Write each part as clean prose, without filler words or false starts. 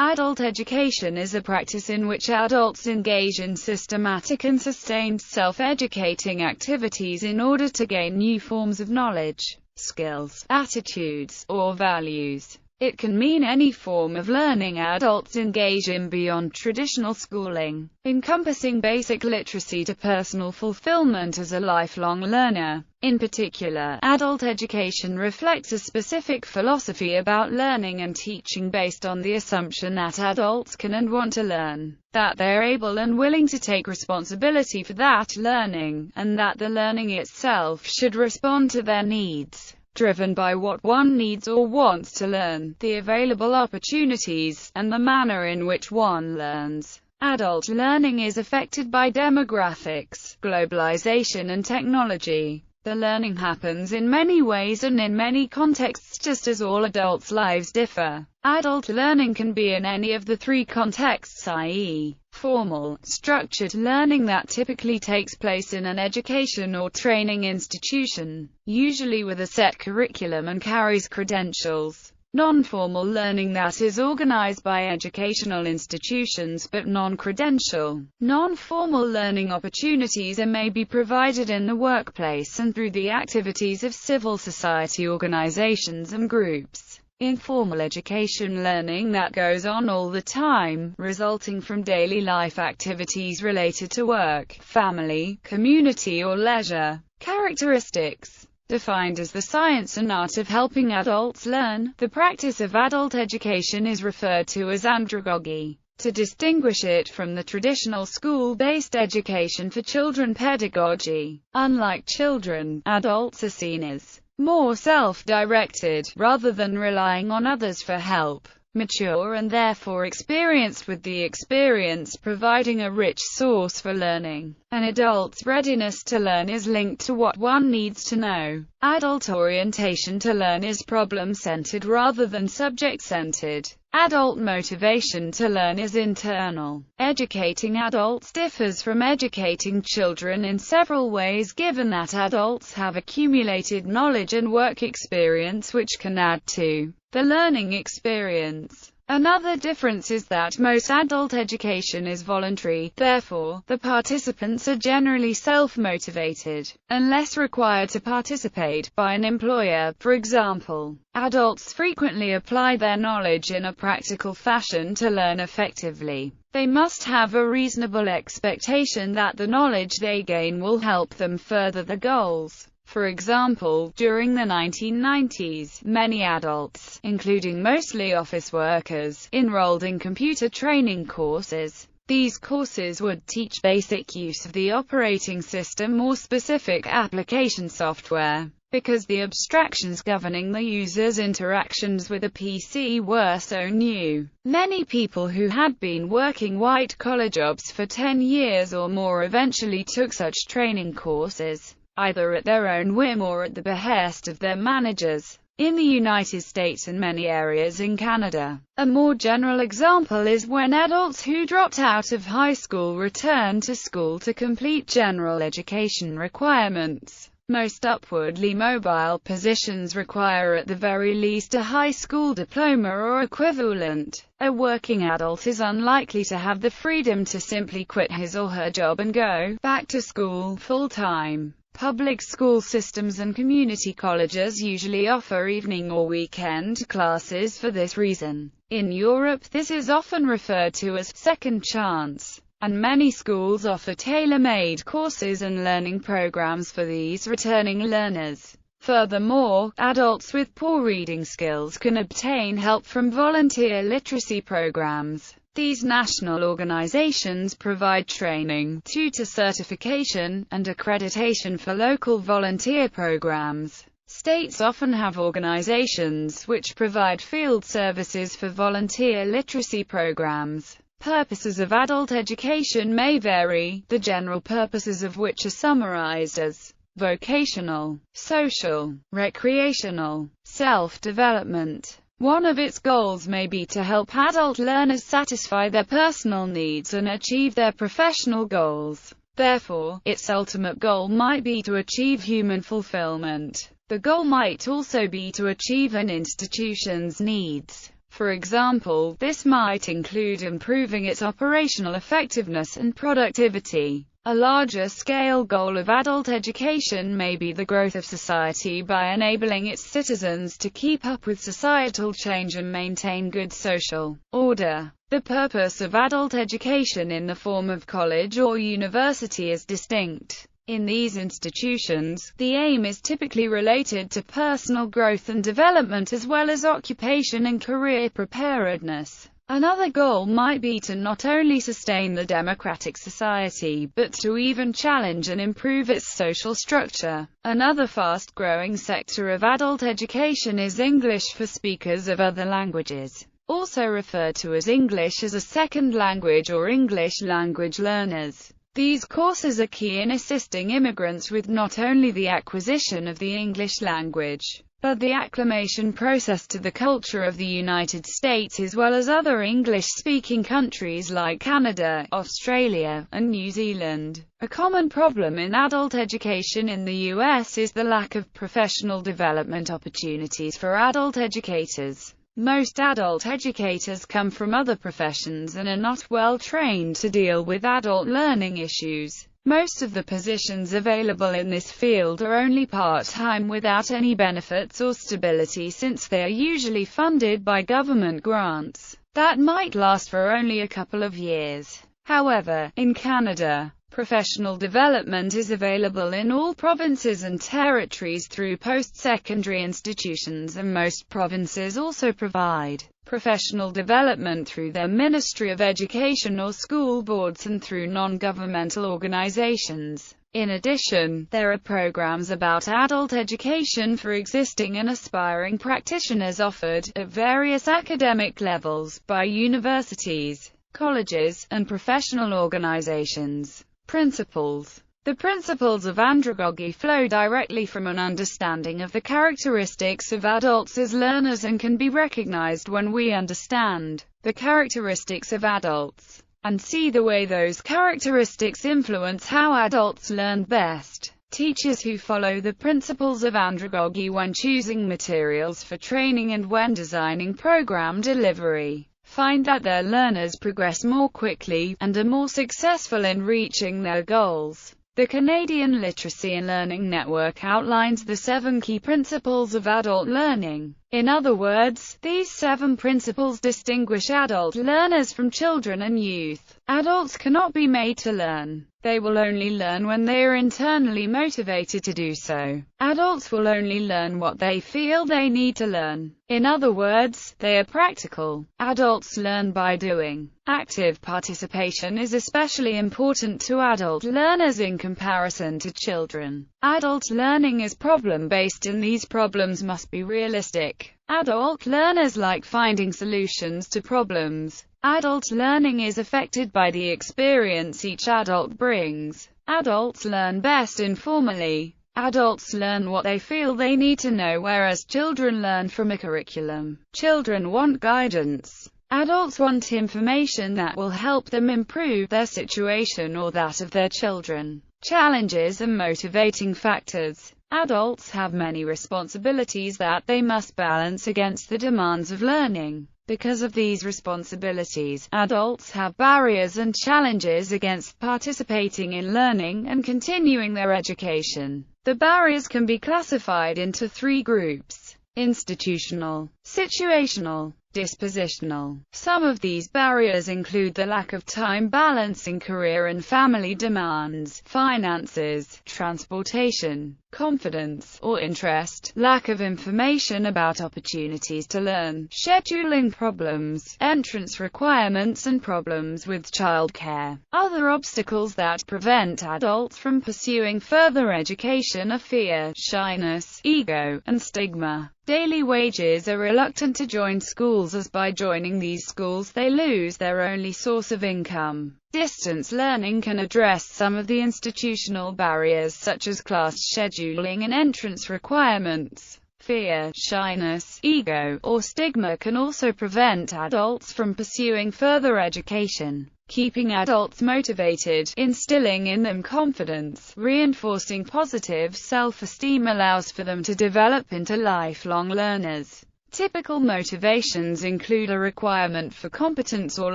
Adult education is a practice in which adults engage in systematic and sustained self-educating activities in order to gain new forms of knowledge, skills, attitudes, or values. It can mean any form of learning adults engage in beyond traditional schooling, encompassing basic literacy to personal fulfillment as a lifelong learner. In particular, adult education reflects a specific philosophy about learning and teaching based on the assumption that adults can and want to learn, that they're able and willing to take responsibility for that learning, and that the learning itself should respond to their needs, driven by what one needs or wants to learn, the available opportunities, and the manner in which one learns. Adult learning is affected by demographics, globalization and technology. The learning happens in many ways and in many contexts, just as all adults' lives differ. Adult learning can be in any of the three contexts, i.e., formal, structured learning that typically takes place in an education or training institution, usually with a set curriculum and carries credentials. Non-formal learning that is organized by educational institutions but non-credential. Non-formal learning opportunities may be provided in the workplace and through the activities of civil society organizations and groups. Informal education learning that goes on all the time, resulting from daily life activities related to work, family, community or leisure. Characteristics: defined as the science and art of helping adults learn, the practice of adult education is referred to as andragogy. To distinguish it from the traditional school-based education for children pedagogy. Unlike children, adults are seen as more self-directed, rather than relying on others for help, mature and therefore experienced, with the experience providing a rich source for learning. An adult's readiness to learn is linked to what one needs to know. Adult orientation to learn is problem-centered rather than subject-centered. Adult motivation to learn is internal. Educating adults differs from educating children in several ways, given that adults have accumulated knowledge and work experience which can add to the learning experience. Another difference is that most adult education is voluntary, therefore, the participants are generally self-motivated, unless required to participate by an employer. For example, adults frequently apply their knowledge in a practical fashion to learn effectively. They must have a reasonable expectation that the knowledge they gain will help them further their goals. For example, during the 1990s, many adults, including mostly office workers, enrolled in computer training courses. These courses would teach basic use of the operating system or specific application software. Because the abstractions governing the user's interactions with a PC were so new, many people who had been working white-collar jobs for 10 years or more eventually took such training courses, either at their own whim or at the behest of their managers. In the United States and many areas in Canada, a more general example is when adults who dropped out of high school return to school to complete general education requirements. Most upwardly mobile positions require at the very least a high school diploma or equivalent. A working adult is unlikely to have the freedom to simply quit his or her job and go back to school full-time. Public school systems and community colleges usually offer evening or weekend classes for this reason. In Europe, this is often referred to as second chance, and many schools offer tailor-made courses and learning programs for these returning learners. Furthermore, adults with poor reading skills can obtain help from volunteer literacy programs. These national organizations provide training, tutor certification, and accreditation for local volunteer programs. States often have organizations which provide field services for volunteer literacy programs. Purposes of adult education may vary, the general purposes of which are summarized as vocational, social, recreational, self-development. One of its goals may be to help adult learners satisfy their personal needs and achieve their professional goals. Therefore, its ultimate goal might be to achieve human fulfillment. The goal might also be to achieve an institution's needs. For example, this might include improving its operational effectiveness and productivity. A larger-scale goal of adult education may be the growth of society by enabling its citizens to keep up with societal change and maintain good social order. The purpose of adult education in the form of college or university is distinct. In these institutions, the aim is typically related to personal growth and development as well as occupation and career preparedness. Another goal might be to not only sustain the democratic society, but to even challenge and improve its social structure. Another fast-growing sector of adult education is English for speakers of other languages, also referred to as English as a second language or English language learners. These courses are key in assisting immigrants with not only the acquisition of the English language, but the acclimation process to the culture of the United States as well as other English-speaking countries like Canada, Australia, and New Zealand. A common problem in adult education in the U.S. is the lack of professional development opportunities for adult educators. Most adult educators come from other professions and are not well trained to deal with adult learning issues. Most of the positions available in this field are only part-time without any benefits or stability, since they are usually funded by government grants that might last for only a couple of years. However, in Canada, professional development is available in all provinces and territories through post-secondary institutions, and most provinces also provide professional development through their Ministry of Education or school boards and through non-governmental organizations. In addition, there are programs about adult education for existing and aspiring practitioners offered, at various academic levels, by universities, colleges, and professional organizations. Principles. The principles of andragogy flow directly from an understanding of the characteristics of adults as learners and can be recognized when we understand the characteristics of adults, and see the way those characteristics influence how adults learn best. Teachers who follow the principles of andragogy when choosing materials for training and when designing program delivery find that their learners progress more quickly, and are more successful in reaching their goals. The Canadian Literacy and Learning Network outlines the 7 key principles of adult learning. In other words, these 7 principles distinguish adult learners from children and youth. Adults cannot be made to learn. They will only learn when they are internally motivated to do so. Adults will only learn what they feel they need to learn. In other words, they are practical. Adults learn by doing. Active participation is especially important to adult learners in comparison to children. Adult learning is problem-based, and these problems must be realistic. Adult learners like finding solutions to problems. Adult learning is affected by the experience each adult brings. Adults learn best informally. Adults learn what they feel they need to know, whereas children learn from a curriculum. Children want guidance. Adults want information that will help them improve their situation or that of their children. Challenges and motivating factors. Adults have many responsibilities that they must balance against the demands of learning. Because of these responsibilities, adults have barriers and challenges against participating in learning and continuing their education. The barriers can be classified into 3 groups: institutional, situational, dispositional. Some of these barriers include the lack of time balancing career and family demands, finances, transportation, confidence, or interest, lack of information about opportunities to learn, scheduling problems, entrance requirements, and problems with childcare. Other obstacles that prevent adults from pursuing further education are fear, shyness, ego, and stigma. Daily wages are reluctant to join schools, as by joining these schools they lose their only source of income. Distance learning can address some of the institutional barriers such as class scheduling and entrance requirements. Fear, shyness, ego, or stigma can also prevent adults from pursuing further education. Keeping adults motivated, instilling in them confidence, reinforcing positive self-esteem allows for them to develop into lifelong learners. Typical motivations include a requirement for competence or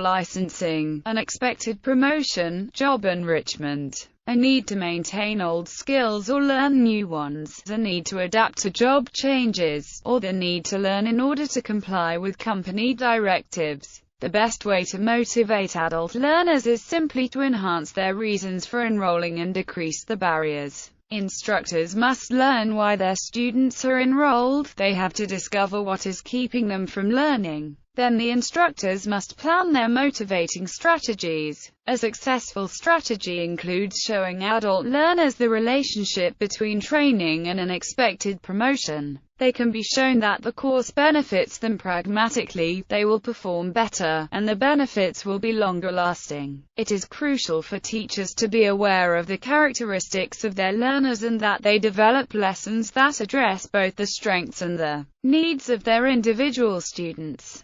licensing, an expected promotion, job enrichment, a need to maintain old skills or learn new ones, a need to adapt to job changes, or the need to learn in order to comply with company directives. The best way to motivate adult learners is simply to enhance their reasons for enrolling and decrease the barriers. Instructors must learn why their students are enrolled. They have to discover what is keeping them from learning. Then the instructors must plan their motivating strategies. A successful strategy includes showing adult learners the relationship between training and an expected promotion. They can be shown that the course benefits them pragmatically, they will perform better, and the benefits will be longer lasting. It is crucial for teachers to be aware of the characteristics of their learners and that they develop lessons that address both the strengths and the needs of their individual students.